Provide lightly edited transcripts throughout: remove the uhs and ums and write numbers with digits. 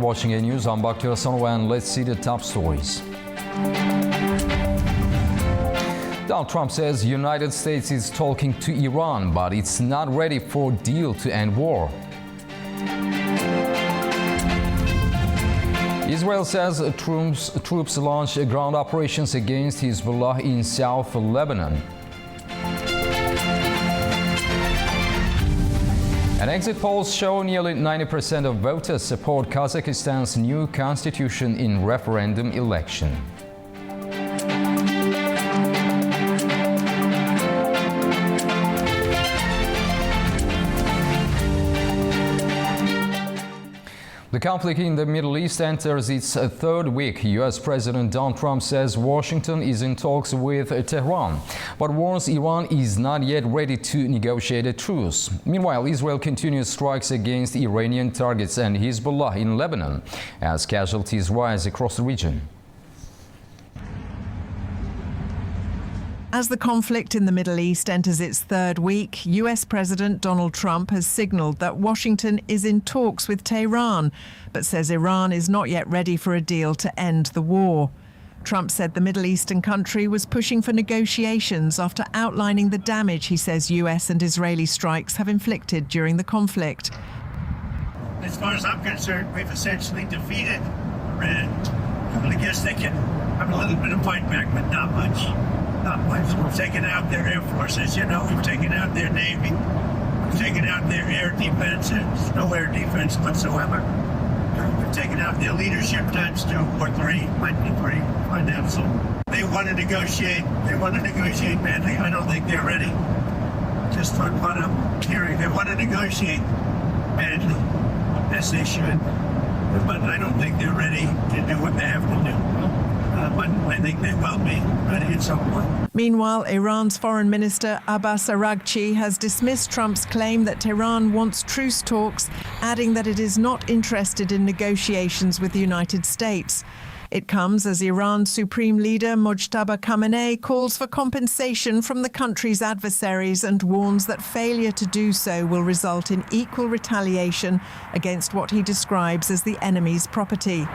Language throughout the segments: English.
watching A News. I'm Bakhtiar Hasanov, and let's see the top stories. Donald Trump says United States is talking to Iran, but it's not ready for a deal to end war. Israel says troops launch ground operations against Hezbollah in South Lebanon. And exit polls show nearly 90% of voters support Kazakhstan's new constitution in referendum election. The conflict in the Middle East enters its third week. U.S. President Donald Trump says Washington is in talks with Tehran, but warns Iran is not yet ready to negotiate a truce. Meanwhile, Israel continues strikes against Iranian targets and Hezbollah in Lebanon as casualties rise across the region. As the conflict in the Middle East enters its third week, US President Donald Trump has signalled that Washington is in talks with Tehran, but says Iran is not yet ready for a deal to end the war. Trump said the Middle Eastern country was pushing for negotiations after outlining the damage he says US and Israeli strikes have inflicted during the conflict. As far as I'm concerned, we've essentially defeated Iran. I guess they can have a little bit of fight back, but not much. Not much. We've taken out their air forces, we've taken out their navy, we've taken out their air defense. There's no air defense whatsoever. We've taken out their leadership times 2 or 3, might be 3, find out. So they want to negotiate. They want to negotiate badly. I don't think they're ready. Just on what I'm hearing, they want to negotiate badly. Yes, they should. But I don't think they're ready to do what they have to do. But I think they will be ready at some point. Meanwhile, Iran's Foreign Minister Abbas Araghchi has dismissed Trump's claim that Tehran wants truce talks, adding that it is not interested in negotiations with the United States. It comes as Iran's Supreme Leader Mojtaba Khamenei calls for compensation from the country's adversaries and warns that failure to do so will result in equal retaliation against what he describes as the enemy's property.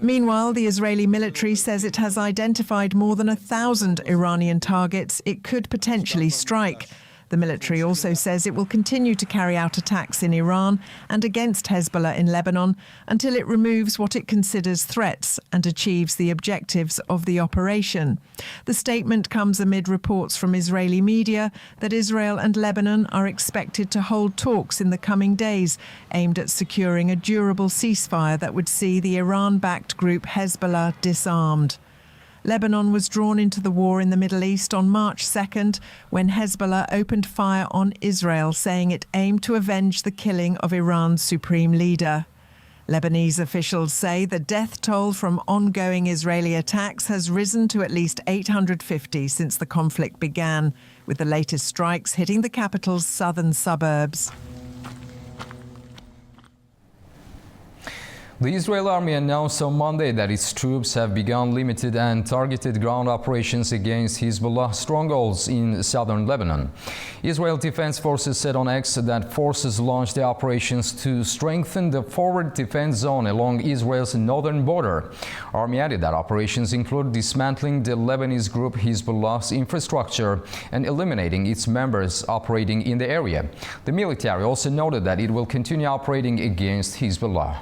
Meanwhile, the Israeli military says it has identified more than 1,000 Iranian targets it could potentially strike. The military also says it will continue to carry out attacks in Iran and against Hezbollah in Lebanon until it removes what it considers threats and achieves the objectives of the operation. The statement comes amid reports from Israeli media that Israel and Lebanon are expected to hold talks in the coming days aimed at securing a durable ceasefire that would see the Iran-backed group Hezbollah disarmed. Lebanon was drawn into the war in the Middle East on March 2nd when Hezbollah opened fire on Israel, saying it aimed to avenge the killing of Iran's supreme leader. Lebanese officials say the death toll from ongoing Israeli attacks has risen to at least 850 since the conflict began, with the latest strikes hitting the capital's southern suburbs. The Israeli army announced on Monday that its troops have begun limited and targeted ground operations against Hezbollah strongholds in southern Lebanon. Israel Defense Forces said on X that forces launched the operations to strengthen the forward defense zone along Israel's northern border. Army added that operations include dismantling the Lebanese group Hezbollah's infrastructure and eliminating its members operating in the area. The military also noted that it will continue operating against Hezbollah.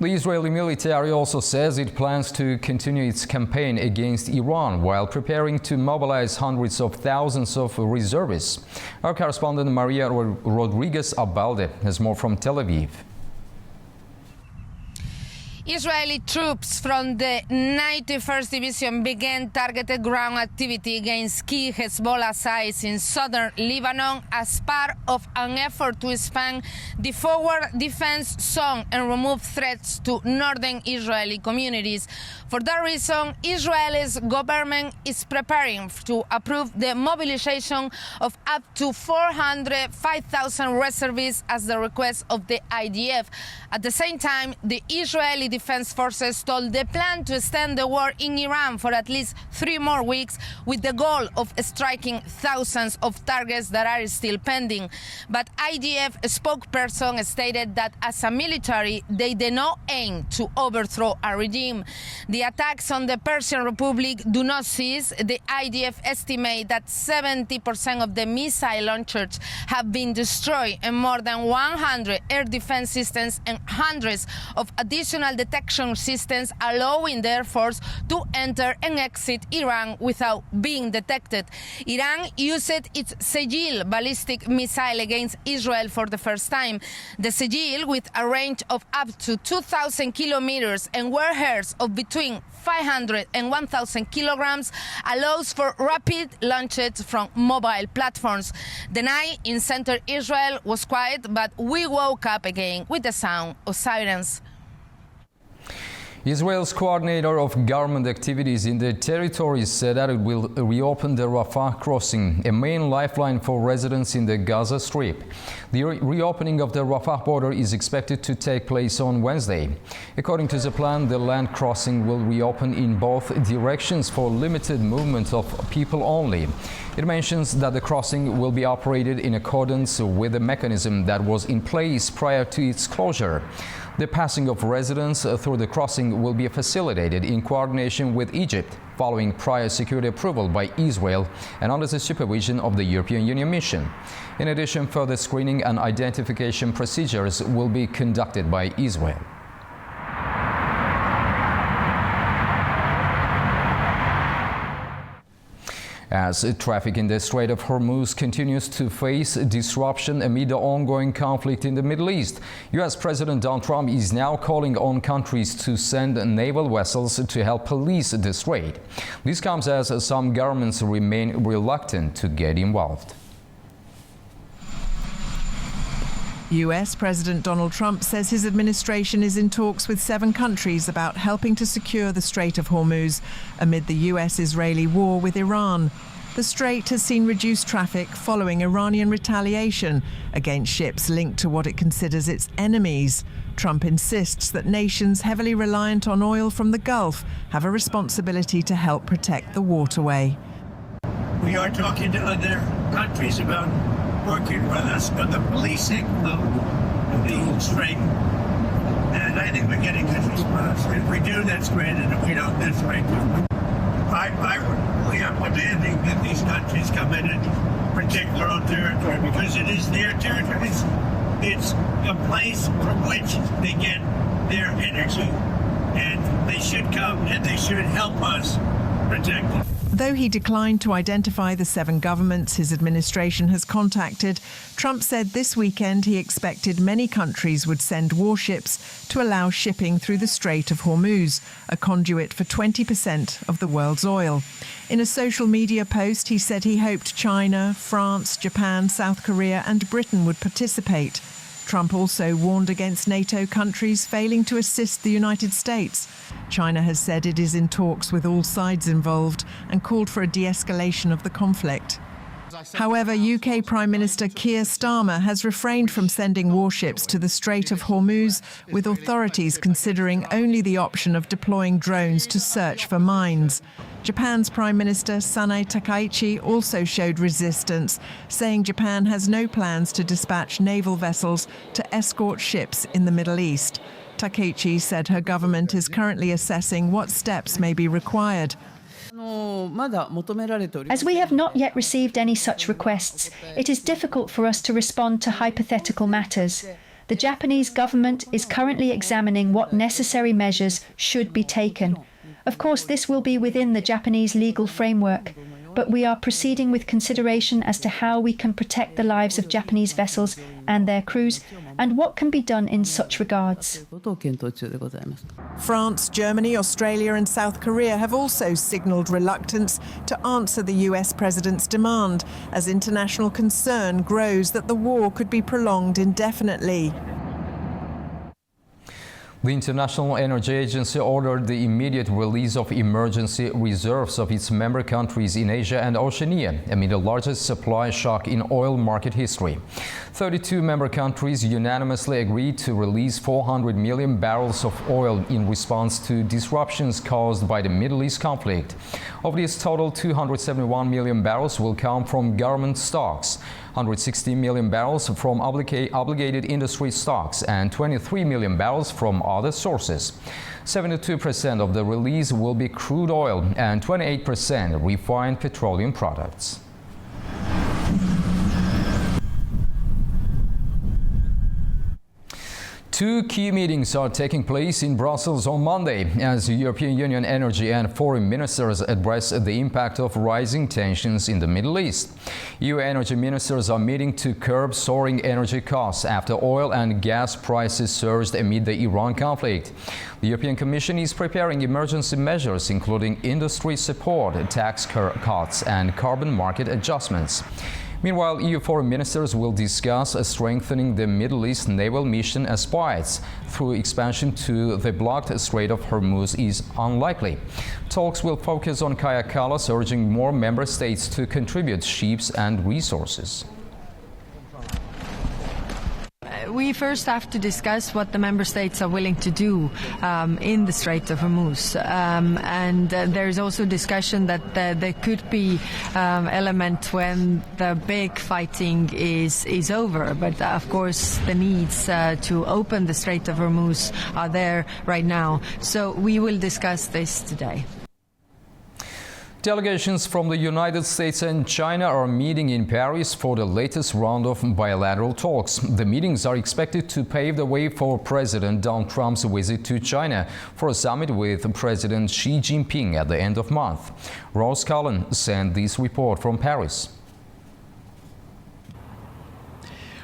The Israeli military also says it plans to continue its campaign against Iran while preparing to mobilize hundreds of thousands of reservists. Our correspondent Maria Rodriguez-Abalde has more from Tel Aviv. Israeli troops from the 91st Division began targeted ground activity against key Hezbollah sites in southern Lebanon as part of an effort to expand the forward defense zone and remove threats to northern Israeli communities. For that reason, Israel's government is preparing to approve the mobilization of up to 405,000 reservists as the request of the IDF. At the same time, the Israeli Defense Forces told the plan to extend the war in Iran for at least 3 more weeks with the goal of striking thousands of targets that are still pending. But IDF spokesperson stated that as a military, they do not aim to overthrow a regime. The attacks on the Persian Republic do not cease. The IDF estimate that 70% of the missile launchers have been destroyed and more than 100 air defense systems and hundreds of additional detection systems allowing the Air Force to enter and exit Iran without being detected. Iran used its Sejil ballistic missile against Israel for the first time. The Sejil, with a range of up to 2,000 kilometers and warheads of between 500 and 1,000 kilograms, allows for rapid launches from mobile platforms. The night in center Israel was quiet, but we woke up again with the sound of sirens. Israel's coordinator of government activities in the territory said that it will reopen the Rafah crossing, a main lifeline for residents in the Gaza Strip. The reopening of the Rafah border is expected to take place on Wednesday. According to the plan, the land crossing will reopen in both directions for limited movement of people only. It mentions that the crossing will be operated in accordance with the mechanism that was in place prior to its closure. The passing of residents through the crossing will be facilitated in coordination with Egypt, following prior security approval by Israel and under the supervision of the European Union mission. In addition, further screening and identification procedures will be conducted by Israel. As traffic in the Strait of Hormuz continues to face disruption amid the ongoing conflict in the Middle East, U.S. President Donald Trump is now calling on countries to send naval vessels to help police the strait. This comes as some governments remain reluctant to get involved. US President Donald Trump says his administration is in talks with 7 countries about helping to secure the Strait of Hormuz amid the US-Israeli war with Iran. The strait has seen reduced traffic following Iranian retaliation against ships linked to what it considers its enemies. Trump insists that nations heavily reliant on oil from the Gulf have a responsibility to help protect the waterway. We are talking to other countries about working with us on the policing of the strait. And I think we're getting good response. If we do, that's great, and if we don't, that's great too. We are demanding that these countries come in and protect their own territory because it is their territory. It's a place from which they get their energy, and they should come and they should help us protect it. Though he declined to identify the 7 governments his administration has contacted, Trump said this weekend he expected many countries would send warships to allow shipping through the Strait of Hormuz, a conduit for 20% of the world's oil. In a social media post, he said he hoped China, France, Japan, South Korea and Britain would participate. Trump also warned against NATO countries failing to assist the United States. China has said it is in talks with all sides involved and called for a de-escalation of the conflict. However, UK Prime Minister Keir Starmer has refrained from sending warships to the Strait of Hormuz, with authorities considering only the option of deploying drones to search for mines. Japan's Prime Minister Sanae Takaichi also showed resistance, saying Japan has no plans to dispatch naval vessels to escort ships in the Middle East. Takaichi said her government is currently assessing what steps may be required. As we have not yet received any such requests, it is difficult for us to respond to hypothetical matters. The Japanese government is currently examining what necessary measures should be taken. Of course, this will be within the Japanese legal framework, but we are proceeding with consideration as to how we can protect the lives of Japanese vessels and their crews, and what can be done in such regards. France, Germany, Australia and South Korea have also signalled reluctance to answer the US president's demand, as international concern grows that the war could be prolonged indefinitely. The International Energy Agency ordered the immediate release of emergency reserves of its member countries in Asia and Oceania amid the largest supply shock in oil market history. 32 member countries unanimously agreed to release 400 million barrels of oil in response to disruptions caused by the Middle East conflict. Of this total, 271 million barrels will come from government stocks, 160 million barrels from obligated industry stocks, and 23 million barrels from other sources. 72% of the release will be crude oil and 28% refined petroleum products. Two key meetings are taking place in Brussels on Monday as European Union energy and foreign ministers address the impact of rising tensions in the Middle East. EU energy ministers are meeting to curb soaring energy costs after oil and gas prices surged amid the Iran conflict. The European Commission is preparing emergency measures including industry support, tax cuts and carbon market adjustments. Meanwhile, EU foreign ministers will discuss strengthening the Middle East naval mission aspirates through expansion to the blocked Strait of Hormuz is unlikely. Talks will focus on Kaja Kallas urging more member states to contribute ships and resources. We first have to discuss what the member states are willing to do in the Strait of Hormuz. There's also discussion that there could be element when the big fighting is over. But of course, the needs to open the Strait of Hormuz are there right now. So we will discuss this today. Delegations from the United States and China are meeting in Paris for the latest round of bilateral talks. The meetings are expected to pave the way for President Donald Trump's visit to China for a summit with President Xi Jinping at the end of the month. Ross Cullen sent this report from Paris.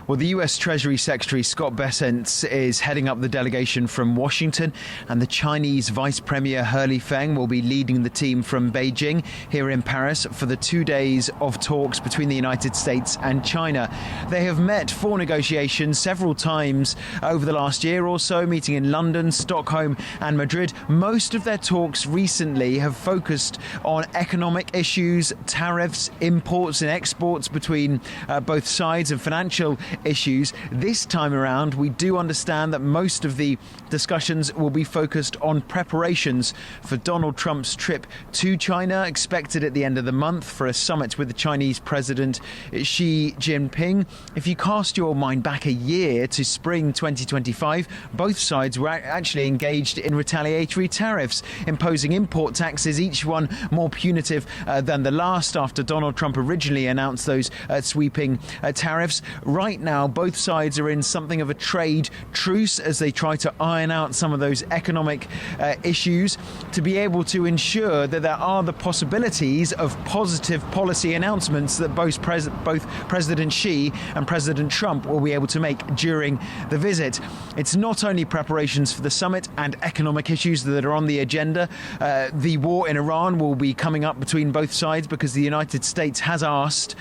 Well, the US Treasury Secretary Scott Bessent is heading up the delegation from Washington, and the Chinese Vice Premier He Lifeng will be leading the team from Beijing here in Paris for the 2 days of talks between the United States and China. They have met for negotiations several times over the last year or so, meeting in London, Stockholm and Madrid. Most of their talks recently have focused on economic issues, tariffs, imports and exports between both sides, and financial issues. This time around, we do understand that most of the discussions will be focused on preparations for Donald Trump's trip to China, expected at the end of the month for a summit with the Chinese President Xi Jinping. If you cast your mind back a year to spring 2025, both sides were actually engaged in retaliatory tariffs, imposing import taxes, each one more punitive than the last after Donald Trump originally announced those sweeping tariffs. Right now, both sides are in something of a trade truce as they try to iron out some of those economic issues to be able to ensure that there are the possibilities of positive policy announcements that both President Xi and President Trump will be able to make during the visit. It's not only preparations for the summit and economic issues that are on the agenda. The war in Iran will be coming up between both sides because the United States has asked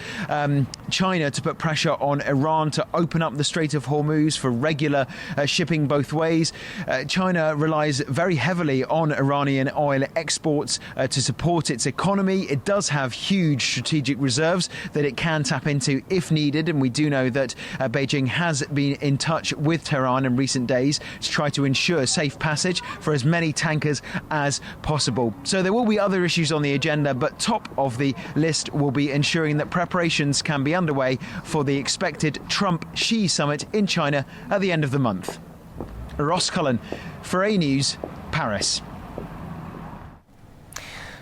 China to put pressure on Iran to open up the Strait of Hormuz for regular shipping both ways. China relies very heavily on Iranian oil exports to support its economy. It does have huge strategic reserves that it can tap into if needed, and we do know that Beijing has been in touch with Tehran in recent days to try to ensure safe passage for as many tankers as possible. So there will be other issues on the agenda, but top of the list will be ensuring that preparations can be underway for the expected Trump-Xi summit in China at the end of the month. Ross Cullen for A News, Paris.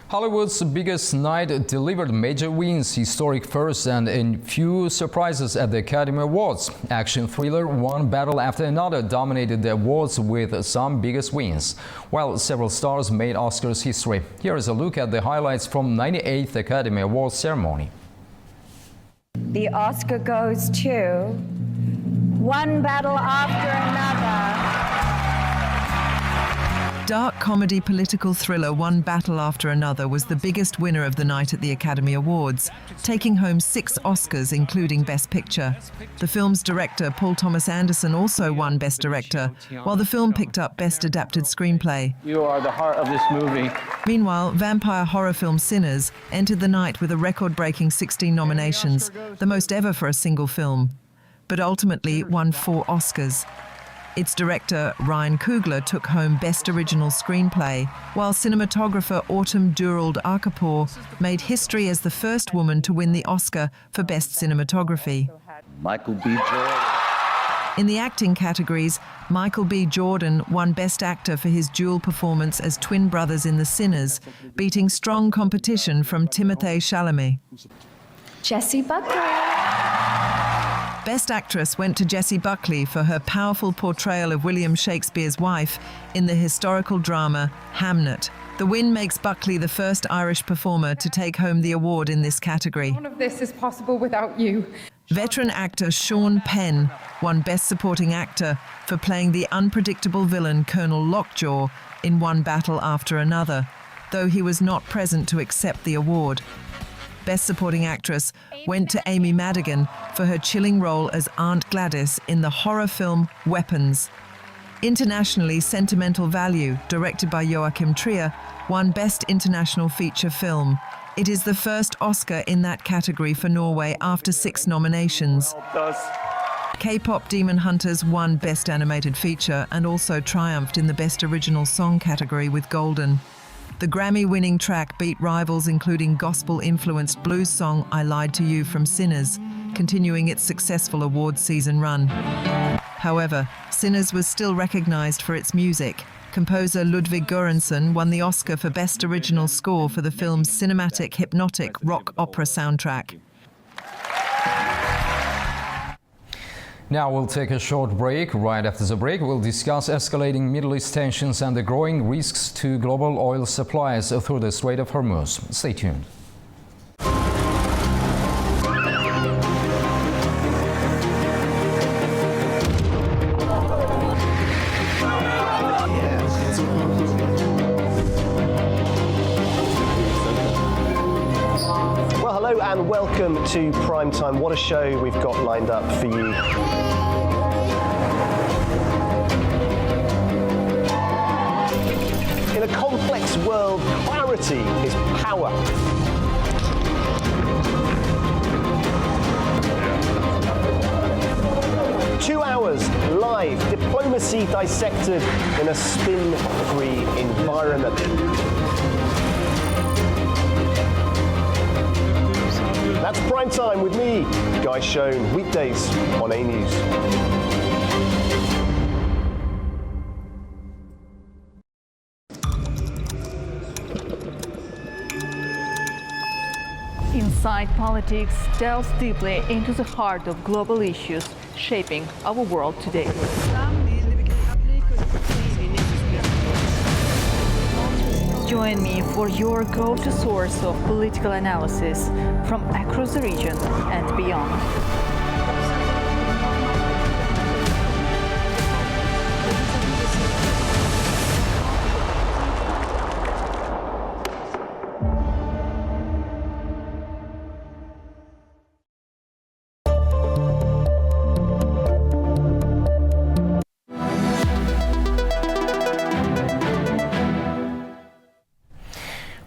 Hollywood's biggest night delivered major wins, historic firsts and a few surprises at the Academy Awards. Action thriller One Battle After Another dominated the awards with some biggest wins, while several stars made Oscars history. Here is a look at the highlights from 98th Academy Awards ceremony. The Oscar goes to One Battle After Another. Dark comedy political thriller One Battle After Another was the biggest winner of the night at the Academy Awards, taking home 6 Oscars, including Best Picture. The film's director, Paul Thomas Anderson, also won Best Director, while the film picked up Best Adapted Screenplay. You are the heart of this movie. Meanwhile, vampire horror film Sinners entered the night with a record-breaking 16 nominations, the most ever for a single film, but ultimately won 4 Oscars. Its director, Ryan Coogler, took home Best Original Screenplay, while cinematographer Autumn Durald Arkapour made history as the first woman to win the Oscar for Best Cinematography. Michael B. Jordan. In the acting categories, Michael B. Jordan won Best Actor for his dual performance as twin brothers in The Sinners, beating strong competition from Timothée Chalamet. Jessie Buckley. Best Actress went to Jessie Buckley for her powerful portrayal of William Shakespeare's wife in the historical drama Hamnet. The win makes Buckley the first Irish performer to take home the award in this category. None of this is possible without you. Veteran actor Sean Penn won Best Supporting Actor for playing the unpredictable villain Colonel Lockjaw in One Battle After Another, though he was not present to accept the award. Best Supporting Actress went to Amy Madigan for her chilling role as Aunt Gladys in the horror film Weapons. Internationally, Sentimental Value, directed by Joachim Trier, won Best International Feature Film. It is the first Oscar in that category for Norway after 6 nominations. K-pop Demon Hunters won Best Animated Feature and also triumphed in the Best Original Song category with Golden. The Grammy-winning track beat rivals including gospel-influenced blues song I Lied to You from Sinners, continuing its successful awards season run. However, Sinners was still recognized for its music. Composer Ludwig Göransson won the Oscar for Best Original Score for the film's cinematic, hypnotic rock opera soundtrack. Now we'll take a short break. Right after the break, we'll discuss escalating Middle East tensions and the growing risks to global oil supplies through the Strait of Hormuz. Stay tuned. And welcome to Primetime. What a show we've got lined up for you. In a complex world, clarity is power. Two hours live, diplomacy dissected in a spin-free environment. That's Prime Time with me, Guy Schoen, weekdays on A News. Inside Politics delves deeply into the heart of global issues shaping our world today. Join me for your go-to source of political analysis from across the region and beyond.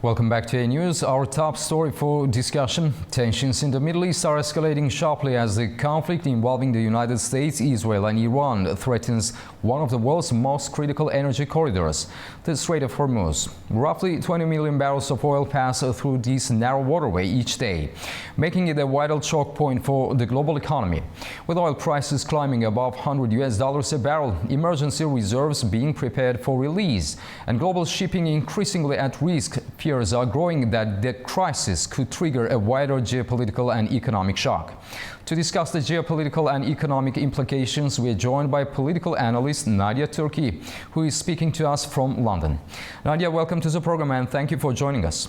Welcome back to A News. Our top story for discussion. Tensions in the Middle East are escalating sharply as the conflict involving the United States, Israel and Iran threatens one of the world's most critical energy corridors, the Strait of Hormuz. Roughly 20 million barrels of oil pass through this narrow waterway each day, making it a vital choke point for the global economy. With oil prices climbing above $100 a barrel, emergency reserves being prepared for release, and global shipping increasingly at risk, fears are growing that the crisis could trigger a wider geopolitical and economic shock. To discuss the geopolitical and economic implications, we are joined by political analyst Nadia Turki, who is speaking to us from London. Nadia, welcome to the program and thank you for joining us.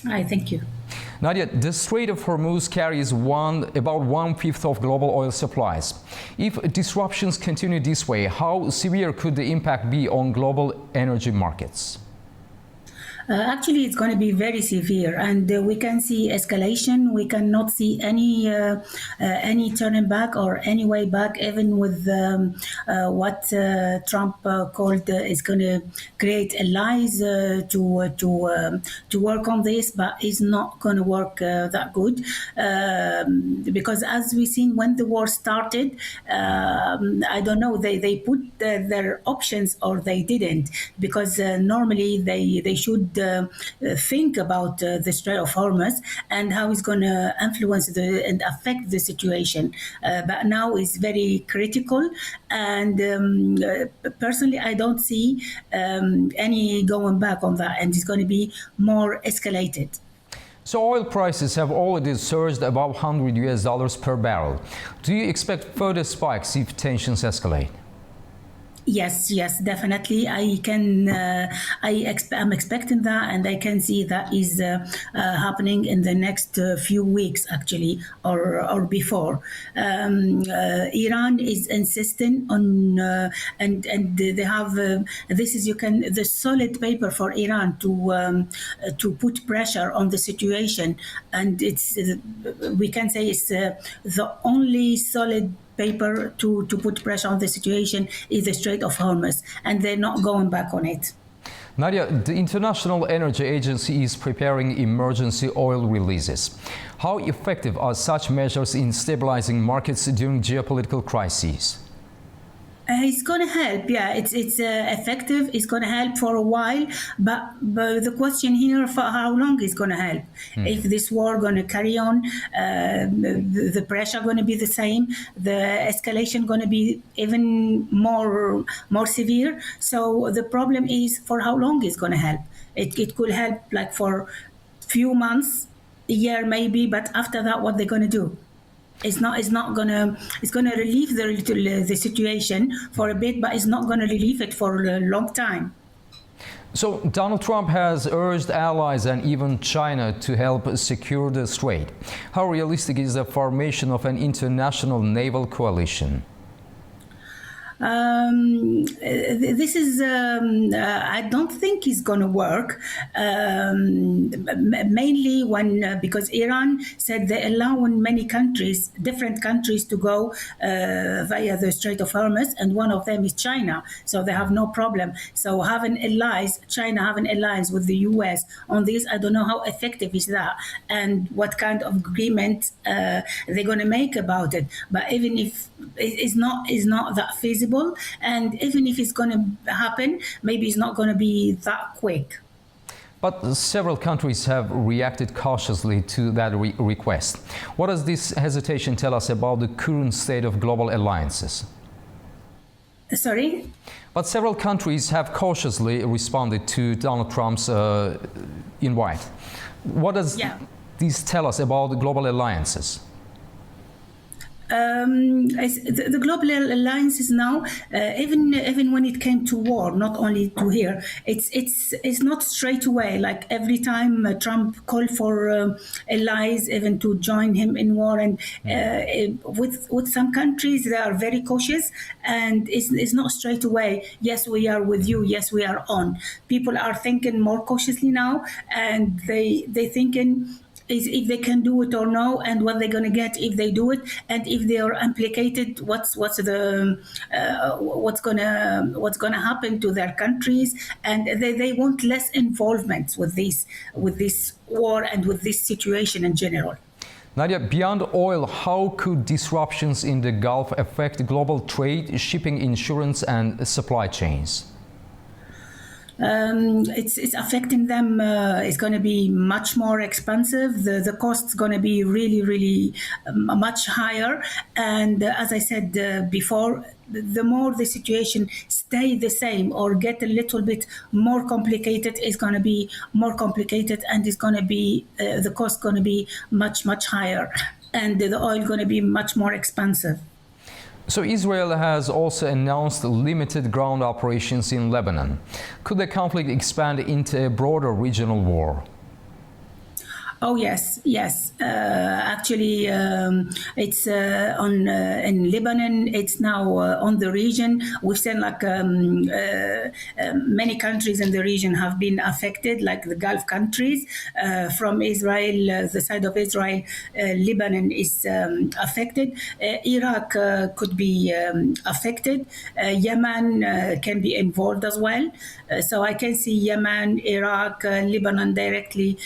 Hi, thank you. Nadia, the Strait of Hormuz carries about 1/5 of global oil supplies. If disruptions continue this way, how severe could the impact be on global energy markets? Actually, it's going to be very severe, and we can see escalation. We cannot see any turning back or any way back, even with what Trump called is going to create allies to work on this, but it's not going to work that good because, as we seen when the war started, I don't know, they put their options or they didn't, because normally they should think about the Strait of Hormuz and how it's going to influence and affect the situation. But now it's very critical, and personally, I don't see any going back on that, and it's going to be more escalated. So oil prices have already surged above $100 per barrel. Do you expect further spikes if tensions escalate? Yes, definitely. I'm expecting that, and I can see that is happening in the next few weeks, actually, or before. Iran is insisting on, and they have the solid paper for Iran to put pressure on the situation, and we can say it's the only solid paper to put pressure on the situation is the Strait of Hormuz, and they're not going back on it. Nadia, the International Energy Agency is preparing emergency oil releases. How effective are such measures in stabilizing markets during geopolitical crises? It's going to help, yeah. It's effective. It's going to help for a while, but the question here for how long is going to help? If this war going to carry on, the pressure going to be the same, the escalation going to be even more severe. So the problem is for how long is going to help. It could help like for few months, a year maybe, but after that, what they're going to do? It's going to relieve the situation for a bit, but it's not going to relieve it for a long time. So Donald Trump has urged allies and even China to help secure the strait. How realistic is the formation of an international naval coalition? This is, I don't think it's going to work, mainly because Iran said they allow many countries, different countries, to go via the Strait of Hormuz, and one of them is China, so they have no problem. So China having allies with the US on this, I don't know how effective is that and what kind of agreement they're going to make about it. But even if it's not that feasible, and even if it's going to happen, maybe it's not going to be that quick. But several countries have reacted cautiously to that request. What does this hesitation tell us about the current state of global alliances? Sorry? But several countries have cautiously responded to Donald Trump's invite. What does this tell us about the global alliances? The global alliances now, even when it came to war, not only to here, it's not straight away. Like every time Trump called for allies, even to join him in war, and with some countries they are very cautious, and it's not straight away. Yes, we are with you. Yes, we are on. People are thinking more cautiously now, and they thinking is if they can do it or no, and what they're going to get if they do it, and if they are implicated, what's going to happen to their countries, and they want less involvement with this war and with this situation in general. Nadia, beyond oil, how could disruptions in the Gulf affect global trade, shipping, insurance, and supply chains? It's affecting them. It's going to be much more expensive. The cost's going to be really much higher. And as I said before, the more the situation stay the same or get a little bit more complicated, it's going to be more complicated, and it's going to be the cost going to be much higher, and the oil going to be much more expensive. So Israel has also announced limited ground operations in Lebanon. Could the conflict expand into a broader regional war? Oh yes. Actually, it's in Lebanon. It's now on the region. We've seen many countries in the region have been affected, like the Gulf countries. From Israel, the side of Israel, Lebanon is affected. Iraq could be affected. Yemen can be involved as well. So I can see Yemen, Iraq, Lebanon directly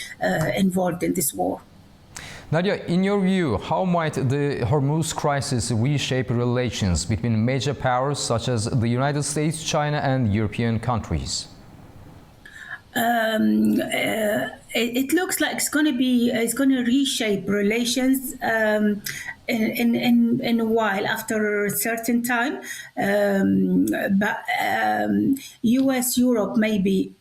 involved in this war. Nadia, in your view, how might the Hormuz crisis reshape relations between major powers such as the United States, China, and European countries? It looks like it's going to reshape relations in a while, after a certain time. But U.S., Europe, maybe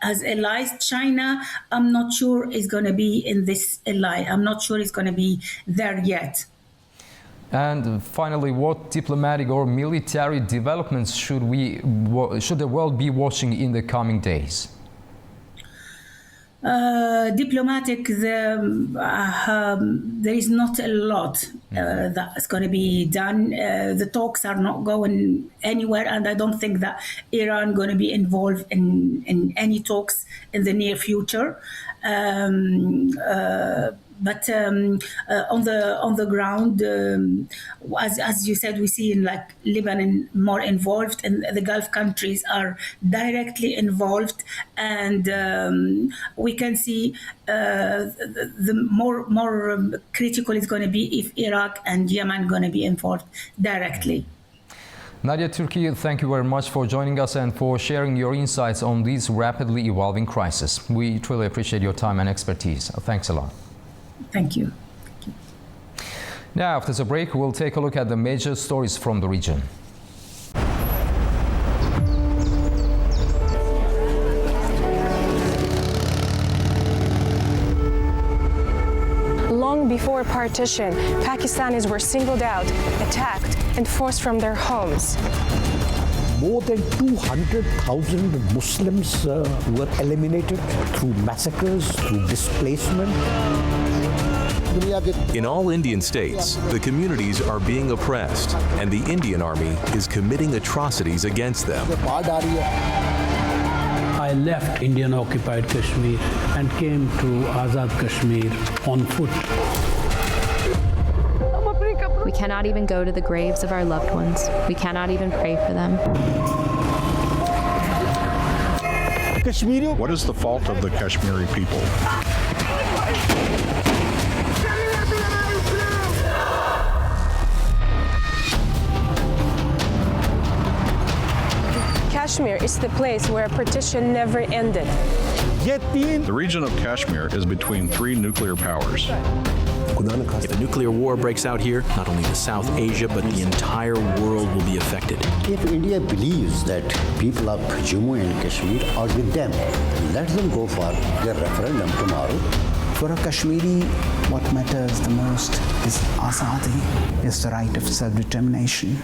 as allies. China, I'm not sure is going to be in this ally. I'm not sure it's going to be there yet. And finally, what diplomatic or military developments should the world be watching in the coming days? Diplomatic, there is not a lot that's going to be done. The talks are not going anywhere, and I don't think that Iran going to be involved in any talks in the near future. But on the ground, as you said, we see in like Lebanon more involved, and the Gulf countries are directly involved, and we can see the more critical is going to be if Iraq and Yemen going to be involved directly. Nadia Turki, thank you very much for joining us and for sharing your insights on this rapidly evolving crisis. We truly appreciate your time and expertise. Thanks a lot. Thank you. Now, after the break, we'll take a look at the major stories from the region. Long before partition, Pakistanis were singled out, attacked, and forced from their homes. More than 200,000 Muslims were eliminated through massacres, through displacement. In all Indian states, the communities are being oppressed, and the Indian Army is committing atrocities against them. I left Indian-occupied Kashmir and came to Azad Kashmir on foot. We cannot even go to the graves of our loved ones. We cannot even pray for them. What is the fault of the Kashmiri people? Kashmir is the place where partition never ended. The region of Kashmir is between 3 nuclear powers. If a nuclear war breaks out here, not only the South Asia, but the entire world will be affected. If India believes that people of Jammu and Kashmir are with them, let them go for their referendum tomorrow. For a Kashmiri, what matters the most is Azadi, is the right of self-determination.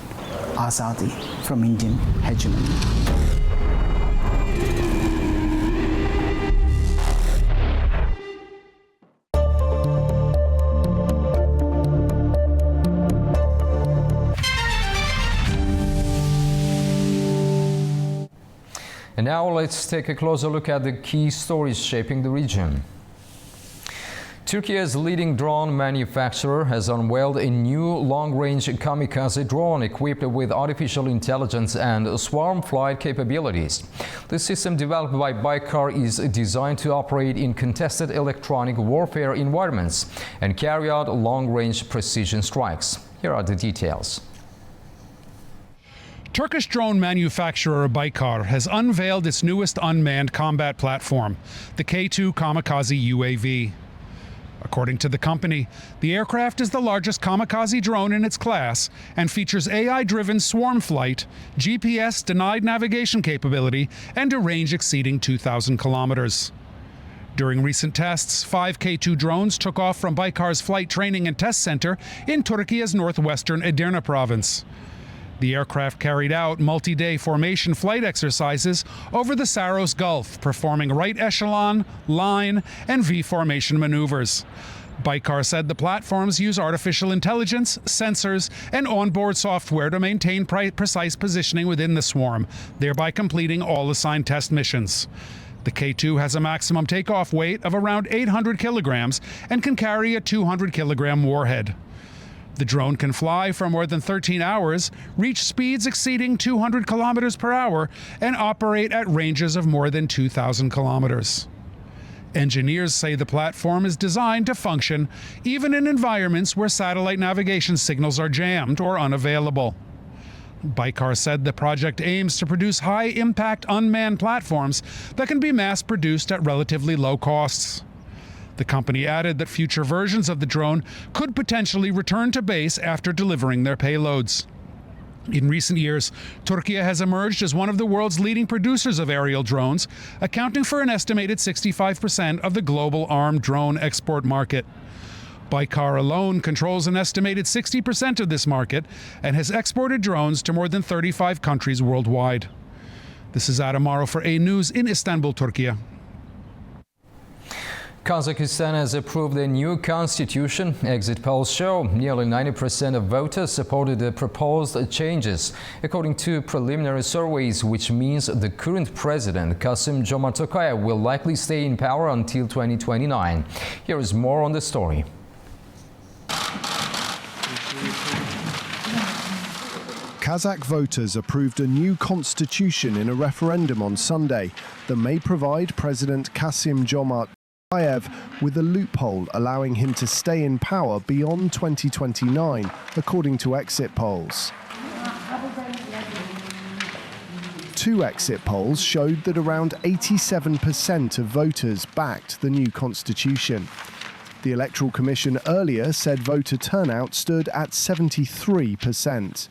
Azadi from Indian hegemony. And now let's take a closer look at the key stories shaping the region. Turkey's leading drone manufacturer has unveiled a new long-range kamikaze drone equipped with artificial intelligence and swarm flight capabilities. The system developed by Baykar is designed to operate in contested electronic warfare environments and carry out long-range precision strikes. Here are the details. Turkish drone manufacturer Baykar has unveiled its newest unmanned combat platform, the K2 Kamikaze UAV. According to the company, the aircraft is the largest kamikaze drone in its class and features AI-driven swarm flight, GPS-denied navigation capability, and a range exceeding 2,000 kilometers. During recent tests, 5 K2 drones took off from Baykar's Flight Training and Test Center in Turkey's northwestern Edirne province. The aircraft carried out multi-day formation flight exercises over the Saros Gulf, performing right echelon, line, and V formation maneuvers. Baykar said the platforms use artificial intelligence, sensors, and onboard software to maintain precise positioning within the swarm, thereby completing all assigned test missions. The K-2 has a maximum takeoff weight of around 800 kilograms and can carry a 200-kilogram warhead. The drone can fly for more than 13 hours, reach speeds exceeding 200 kilometers per hour, and operate at ranges of more than 2,000 kilometers. Engineers say the platform is designed to function even in environments where satellite navigation signals are jammed or unavailable. Baykar said the project aims to produce high-impact unmanned platforms that can be mass-produced at relatively low costs. The company added that future versions of the drone could potentially return to base after delivering their payloads. In recent years, Turkey has emerged as one of the world's leading producers of aerial drones, accounting for an estimated 65% of the global armed drone export market. Baykar alone controls an estimated 60% of this market and has exported drones to more than 35 countries worldwide. This is Adam Morrow for A News in Istanbul, Turkey. Kazakhstan has approved a new constitution. Exit polls show nearly 90% of voters supported the proposed changes, according to preliminary surveys, which means the current president, Kassym-Jomart Tokayev, will likely stay in power until 2029. Here is more on the story. Kazakh voters approved a new constitution in a referendum on Sunday that may provide President Kassym-Jomart Tokayev with a loophole allowing him to stay in power beyond 2029, according to exit polls. Two exit polls showed that around 87% of voters backed the new constitution. The Electoral Commission earlier said voter turnout stood at 73%.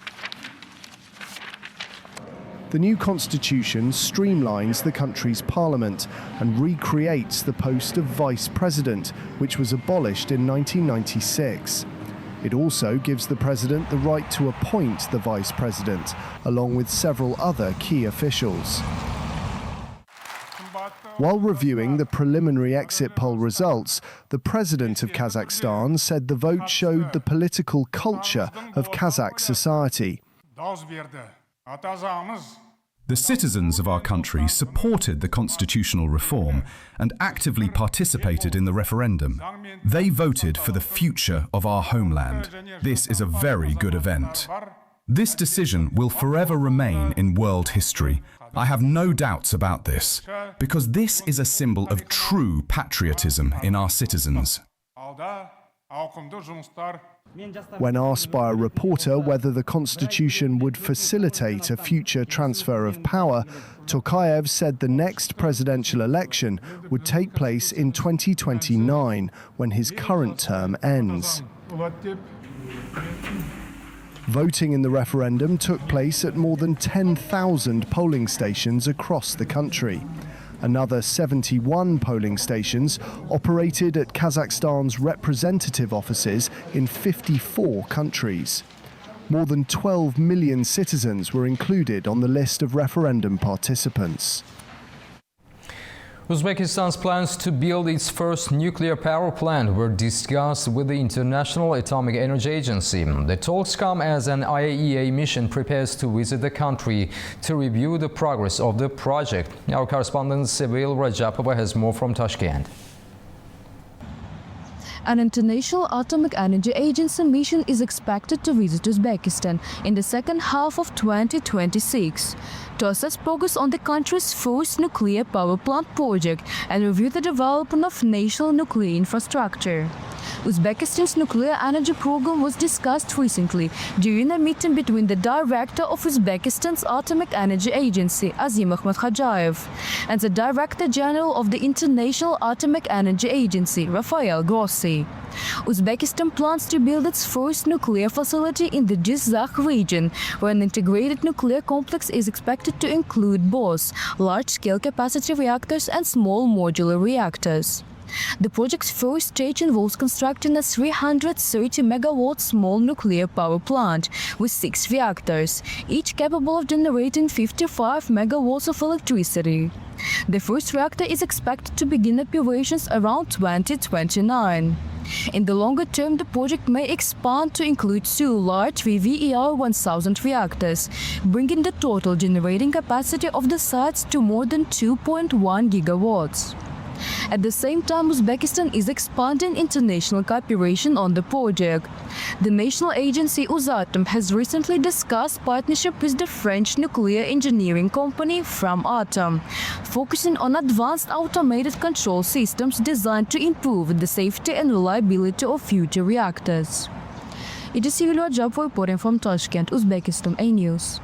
The new constitution streamlines the country's parliament and recreates the post of vice president, which was abolished in 1996. It also gives the president the right to appoint the vice president, along with several other key officials. While reviewing the preliminary exit poll results, the president of Kazakhstan said the vote showed the political culture of Kazakh society. The citizens of our country supported the constitutional reform and actively participated in the referendum. They voted for the future of our homeland. This is a very good event. This decision will forever remain in world history. I have no doubts about this, because this is a symbol of true patriotism in our citizens. When asked by a reporter whether the constitution would facilitate a future transfer of power, Tokayev said the next presidential election would take place in 2029, when his current term ends. Voting in the referendum took place at more than 10,000 polling stations across the country. Another 71 polling stations operated at Kazakhstan's representative offices in 54 countries. More than 12 million citizens were included on the list of referendum participants. Uzbekistan's plans to build its first nuclear power plant were discussed with the International Atomic Energy Agency. The talks come as an IAEA mission prepares to visit the country to review the progress of the project. Our correspondent Sevil Rajapova has more from Tashkent. An International Atomic Energy Agency mission is expected to visit Uzbekistan in the second half of 2026 to assess progress on the country's first nuclear power plant project and review the development of national nuclear infrastructure. Uzbekistan's nuclear energy program was discussed recently during a meeting between the director of Uzbekistan's Atomic Energy Agency, Azim Akhmadkhodjayev, and the Director General of the International Atomic Energy Agency, Rafael Grossi. Uzbekistan plans to build its first nuclear facility in the Jizakh region, where an integrated nuclear complex is expected to include both large-scale capacity reactors and small modular reactors. The project's first stage involves constructing a 330 megawatt small nuclear power plant with 6 reactors, each capable of generating 55 megawatts of electricity. The first reactor is expected to begin operations around 2029. In the longer term, the project may expand to include 2 large VVER-1000 reactors, bringing the total generating capacity of the sites to more than 2.1 gigawatts. At the same time, Uzbekistan is expanding international cooperation on the project. The national agency Uzatom has recently discussed partnership with the French nuclear engineering company Framatome, focusing on advanced automated control systems designed to improve the safety and reliability of future reactors. It is Sivil Rajab reporting from Tashkent, Uzbekistan A News.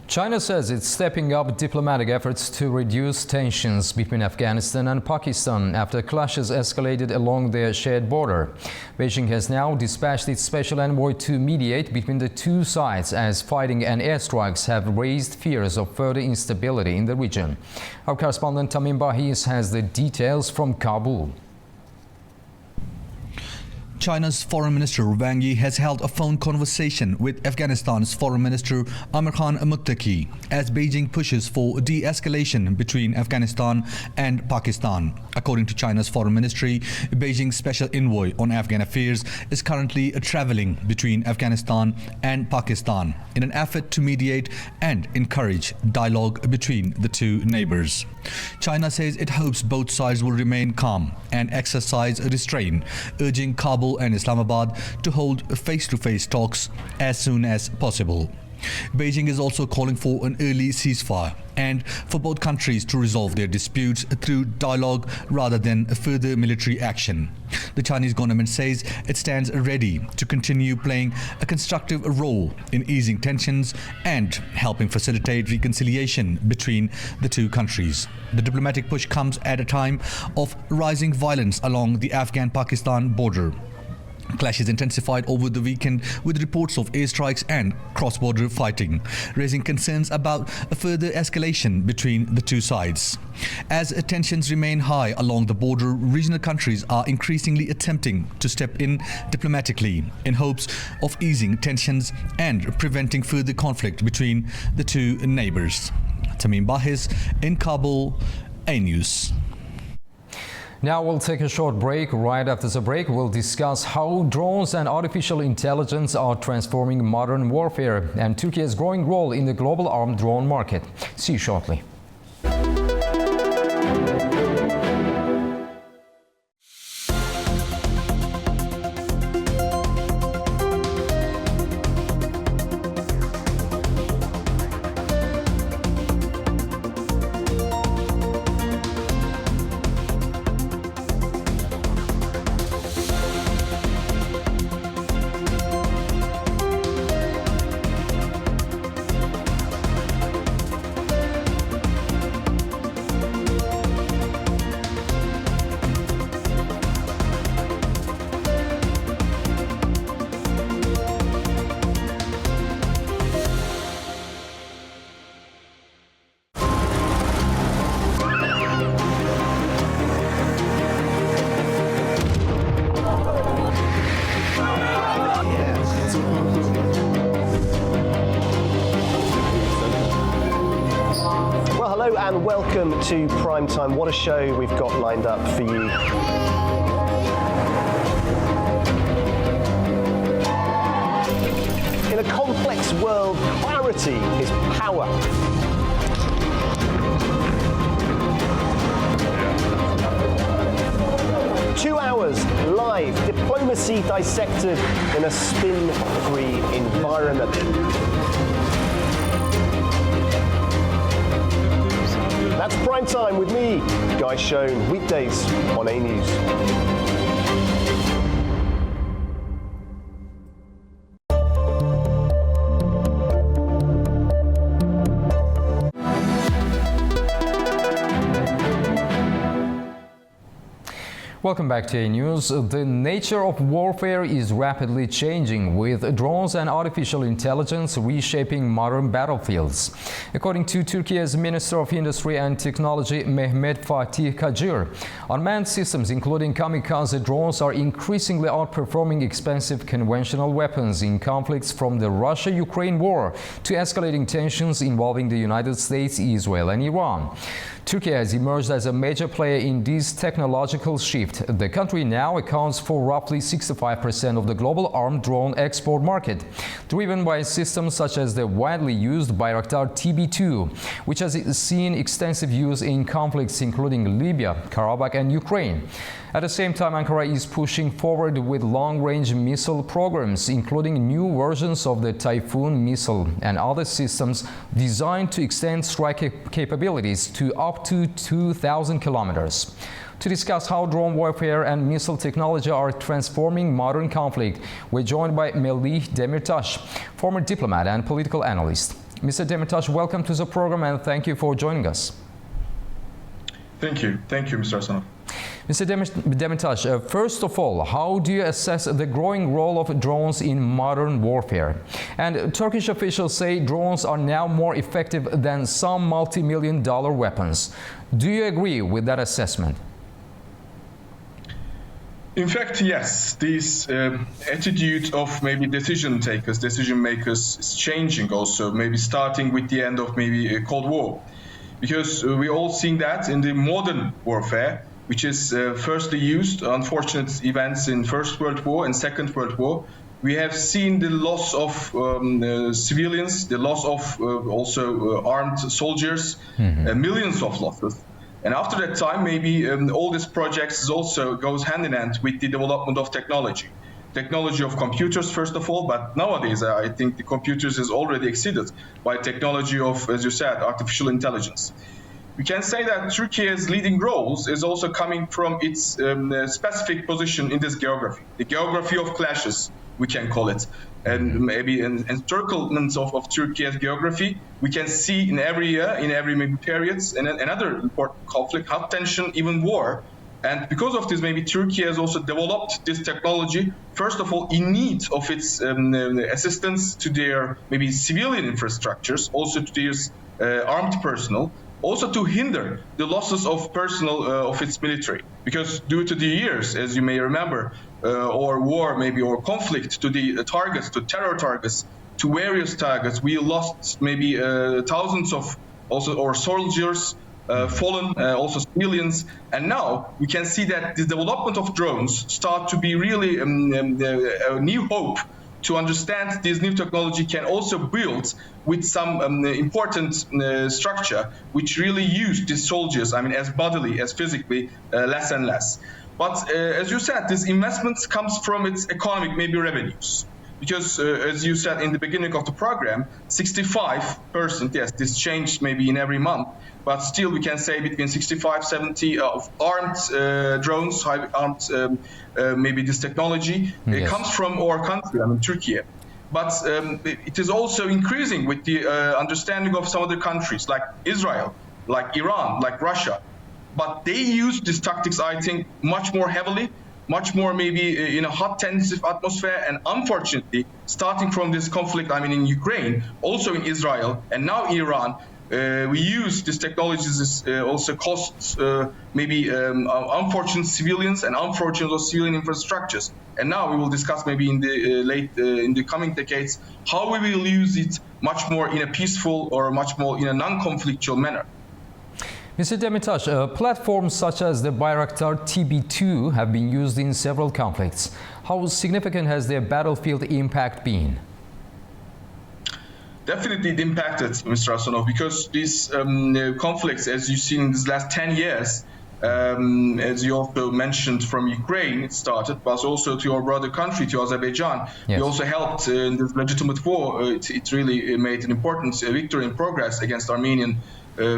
China says it's stepping up diplomatic efforts to reduce tensions between Afghanistan and Pakistan after clashes escalated along their shared border. Beijing has now dispatched its special envoy to mediate between the two sides as fighting and airstrikes have raised fears of further instability in the region. Our correspondent Tamim Bahis has the details from Kabul. China's Foreign Minister Wang Yi has held a phone conversation with Afghanistan's Foreign Minister Amir Khan Muttaqi as Beijing pushes for de-escalation between Afghanistan and Pakistan. According to China's Foreign Ministry, Beijing's special envoy on Afghan affairs is currently traveling between Afghanistan and Pakistan in an effort to mediate and encourage dialogue between the two neighbors. China says it hopes both sides will remain calm and exercise restraint, urging Kabul and Islamabad to hold face-to-face talks as soon as possible. Beijing is also calling for an early ceasefire and for both countries to resolve their disputes through dialogue rather than further military action. The Chinese government says it stands ready to continue playing a constructive role in easing tensions and helping facilitate reconciliation between the two countries. The diplomatic push comes at a time of rising violence along the Afghan-Pakistan border. Clashes intensified over the weekend with reports of airstrikes and cross-border fighting, raising concerns about a further escalation between the two sides. As tensions remain high along the border, regional countries are increasingly attempting to step in diplomatically in hopes of easing tensions and preventing further conflict between the two neighbors. Tamim Bahis in Kabul, A News. Now we'll take a short break. Right after the break, we'll discuss how drones and artificial intelligence are transforming modern warfare and Turkey's growing role in the global armed drone market. See you shortly. And welcome to Primetime. What a show we've got lined up for you. In a complex world, clarity is power. Two hours live, diplomacy dissected in a spin-free environment. That's Prime Time with me, Guy Schoen, weekdays on A News. Welcome back to A News. The nature of warfare is rapidly changing, with drones and artificial intelligence reshaping modern battlefields. According to Turkey's Minister of Industry and Technology, Mehmet Fatih Kacır, unmanned systems including kamikaze drones are increasingly outperforming expensive conventional weapons in conflicts from the Russia-Ukraine war to escalating tensions involving the United States, Israel and Iran. Turkey has emerged as a major player in this technological shift. The country now accounts for roughly 65% of the global armed drone export market, driven by systems such as the widely used Bayraktar TB2, which has seen extensive use in conflicts including Libya, Karabakh and Ukraine. At the same time, Ankara is pushing forward with long-range missile programs, including new versions of the Typhoon missile and other systems designed to extend strike capabilities to up to 2,000 kilometers. To discuss how drone warfare and missile technology are transforming modern conflict, we're joined by Melih Demirtas, former diplomat and political analyst. Mr. Demirtas, welcome to the program and thank you for joining us. Thank you, Mr. Hasanov. Mr. Demirtas, first of all, how do you assess the growing role of drones in modern warfare? And Turkish officials say drones are now more effective than some multi-million-dollar weapons. Do you agree with that assessment? In fact, yes. This attitude of maybe decision makers is changing also, maybe starting with the end of maybe a Cold War. Because we're all seeing that in the modern warfare, which is firstly used, unfortunate events in First World War and Second World War. We have seen the loss of civilians, the loss of also armed soldiers, millions of losses. And after that time, maybe all these projects also goes hand in hand with the development of technology. Technology of computers, first of all, but nowadays I think the computers is already exceeded by technology of, as you said, artificial intelligence. We can say that Turkey's leading roles is also coming from its specific position in this geography, the geography of clashes, we can call it. And maybe in encirclements of Turkey's geography, we can see in every year, in every maybe periods, and another important conflict, hot tension, even war. And because of this, maybe Turkey has also developed this technology, first of all, in need of its assistance to their maybe civilian infrastructures, also to their armed personnel, also to hinder the losses of personnel of its military. Because due to the years, as you may remember, or war maybe, or conflict to the targets, to terror targets, to various targets, we lost maybe thousands of also our soldiers, fallen, also civilians. And now we can see that the development of drones start to be really a new hope to understand this new technology can also build with some important structure, which really use these soldiers, I mean, as bodily, as physically, less and less. But as you said, this investment comes from its economic, maybe revenues. Because as you said in the beginning of the program, 65%, yes, this changed maybe in every month, but still we can say between 65-70 of armed drones, high armed, maybe this technology, it comes from our country, I mean Turkey. But it is also increasing with the understanding of some other countries like Israel, like Iran, like Russia. But they use these tactics, I think, much more heavily, much more maybe in a hot, tensive atmosphere. And unfortunately, starting from this conflict, I mean, in Ukraine, also in Israel, and now Iran, we use these technologies also costs maybe unfortunate civilians and unfortunate civilian infrastructures. And now we will discuss maybe in the in the coming decades how we will use it much more in a peaceful or much more in a non-conflictual manner. Mr. Demirtas, platforms such as the Bayraktar TB2 have been used in several conflicts. How significant has their battlefield impact been? Definitely it impacted, Mr. Hasanov, because these conflicts, as you've seen in these last 10 years, as you also mentioned from Ukraine, it started, but also to our brother country, to Azerbaijan. Yes. We also helped in this legitimate war. It really made an important victory and progress against Armenian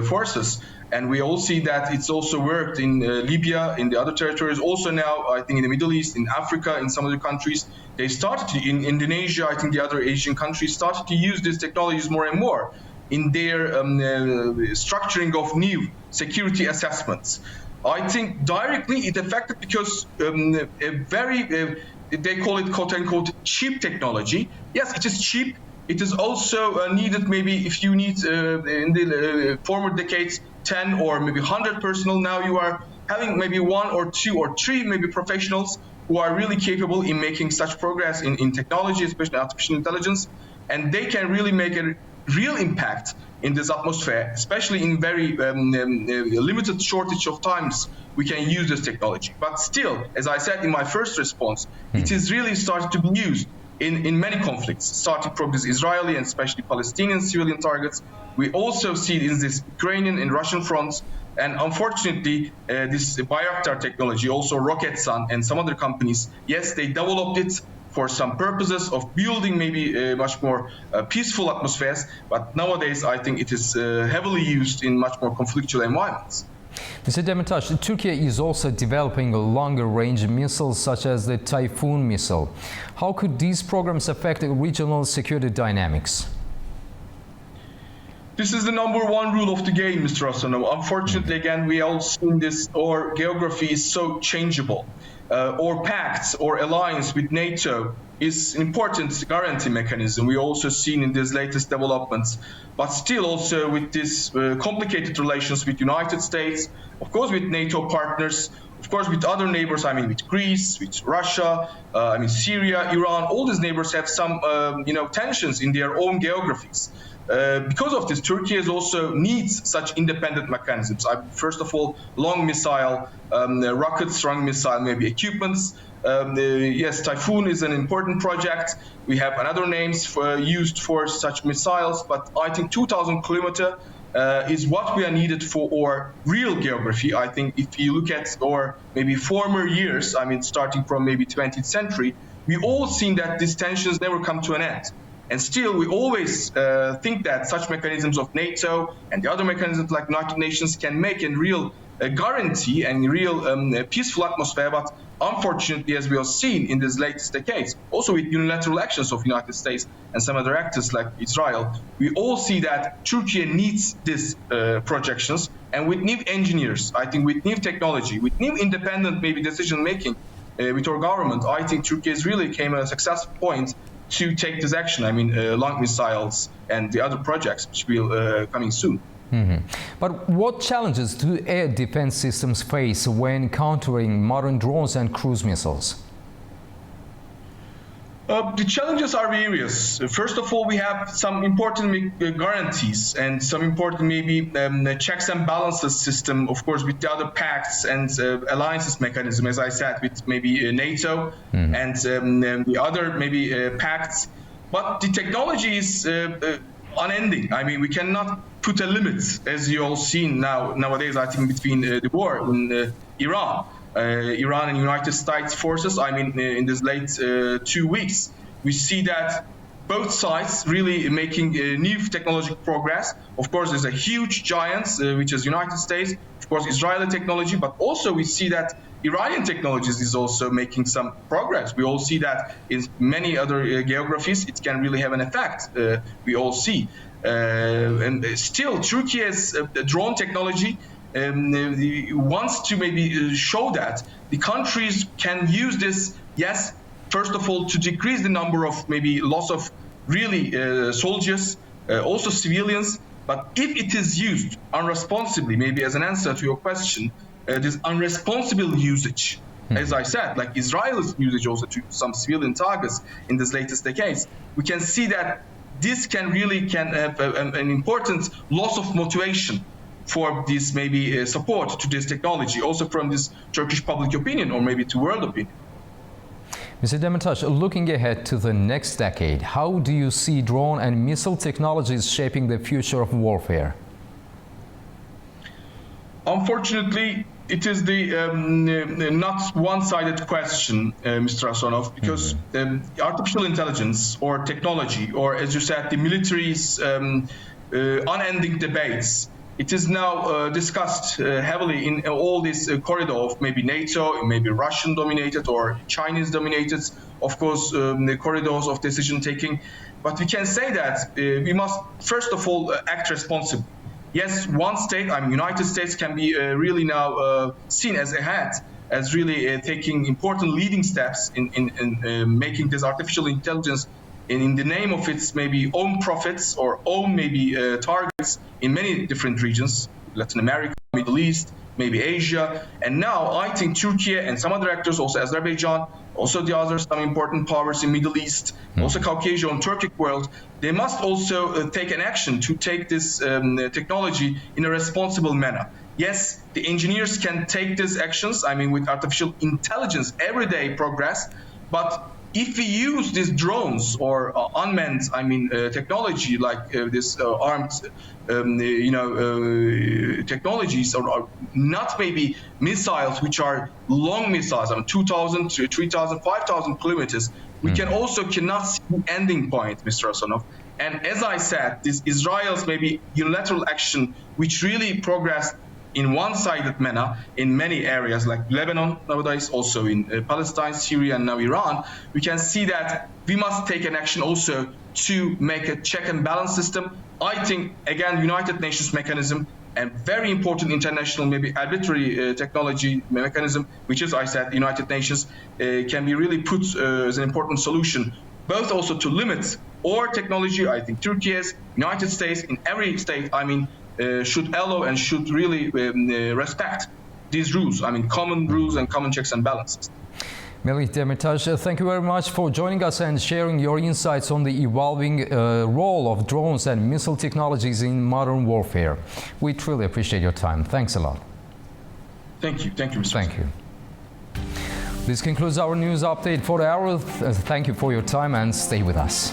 forces. And we all see that it's also worked in Libya, in the other territories, also now, I think, in the Middle East, in Africa, in some other countries. They started to, in Indonesia, I think the other Asian countries started to use these technologies more and more in their structuring of new security assessments. I think directly it affected because a very, they call it quote unquote cheap technology. Yes, it is cheap. It is also needed maybe if you need in the former decades 10 or maybe 100 personnel. Now you are having maybe 1 or 2 or 3 maybe professionals who are really capable in making such progress in technology, especially artificial intelligence, and they can really make a real impact in this atmosphere, especially in very limited shortage of times we can use this technology. But still, as I said in my first response, it is really starting to be used in many conflicts, starting from this Israeli and especially Palestinian civilian targets. We also see it in this Ukrainian and Russian fronts. And unfortunately, this Bayraktar technology, also Roketsan and some other companies, yes, they developed it for some purposes of building maybe much more peaceful atmospheres. But nowadays, I think it is heavily used in much more conflictual environments. Mr. Demirtas, Turkey is also developing longer-range missiles such as the Typhoon missile. How could these programs affect regional security dynamics? This is the #1 rule of the game, Mr. Hasanov. Unfortunately, again, we all seen this, our geography is so changeable. Or pacts or alliance with NATO is an important guarantee mechanism. We also seen in these latest developments, but still also with these complicated relations with United States, of course with NATO partners, of course with other neighbors, I mean with Greece, with Russia, I mean Syria, Iran, all these neighbors have some tensions in their own geographies. Because of this, Turkey also needs such independent mechanisms. First of all, long missile, rocket strong missile, maybe equipments. Yes, Typhoon is an important project. We have another names used for such missiles, but I think 2,000 kilometer is what we are needed for our real geography. I think if you look at our maybe former years, I mean starting from maybe 20th century, we all seen that these tensions never come to an end. And still, we always think that such mechanisms of NATO and the other mechanisms like United Nations can make a real guarantee and real peaceful atmosphere. But unfortunately, as we have seen in these latest decades, also with unilateral actions of United States and some other actors like Israel, we all see that Turkey needs these projections. And with new engineers, I think with new technology, with new independent maybe decision making with our government, I think Turkey has really came at a successful point to take this action. I mean, long missiles and the other projects which will coming soon. But what challenges do air defense systems face when countering modern drones and cruise missiles? The challenges are various. First of all, we have some important guarantees and some important maybe checks and balances system, of course, with the other pacts and alliances mechanism, as I said, with maybe NATO and the other maybe pacts. But the technology is unending. I mean, we cannot put a limit, as you all seen nowadays, I think, between the war in Iran. Iran and United States forces, I mean, in this late 2 weeks, we see that both sides really making new technological progress. Of course, there's a huge giant, which is United States, of course, Israeli technology, but also we see that Iranian technologies is also making some progress. We all see that in many other geographies, it can really have an effect, we all see. And still, Turkey has drone technology wants to maybe show that the countries can use this, yes, first of all, to decrease the number of maybe loss of really soldiers, also civilians. But if it is used unresponsibly, maybe as an answer to your question, this unresponsible usage, as I said, like Israel's usage also to some civilian targets in this latest decades, we can see that this can have an important loss of motivation for this maybe support to this technology, also from this Turkish public opinion or maybe to world opinion. Mr. Demirtas, looking ahead to the next decade, how do you see drone and missile technologies shaping the future of warfare? Unfortunately, it is the not one-sided question, Mr. Hasanov, because artificial intelligence or technology, or as you said, the military's unending debates, it is now discussed heavily in all this corridor of maybe NATO, maybe Russian-dominated or Chinese-dominated, of course, the corridors of decision-taking. But we can say that we must, first of all, act responsibly. yes, one state, United States can be really now seen as ahead, as really taking important leading steps in making this artificial intelligence in the name of its maybe own profits or own maybe targets in many different regions, Latin America, Middle East, maybe Asia. And now I think Turkey and some other actors, also Azerbaijan, also the other some important powers in Middle East, also Caucasia and Turkic world, they must also take an action to take this technology in a responsible manner. Yes, the engineers can take these actions, with artificial intelligence, everyday progress, but if we use these drones or unmanned, technology like this armed, technologies, or not maybe missiles, which are long missiles, 2,000 to 3,000, 5,000 kilometers, we cannot see the ending point, Mr. Hasanov. And as I said, this Israel's maybe unilateral action, which really progressed in one-sided manner in many areas like Lebanon nowadays, also in Palestine, Syria, and now Iran, we can see that we must take an action also to make a check and balance system. I think, again, United Nations mechanism and very important international, maybe arbitrary technology mechanism, which is, I said, United Nations, can be really put as an important solution, both also to limit our technology. I think Turkey, United States, in every state, should allow and should really respect these rules, common rules and common checks and balances. Melih Demirtas, thank you very much for joining us and sharing your insights on the evolving role of drones and missile technologies in modern warfare. We truly appreciate your time. Thanks a lot. Thank you. Thank you, Mr. Thank you. This concludes our news update for the hour. Thank you for your time and stay with us.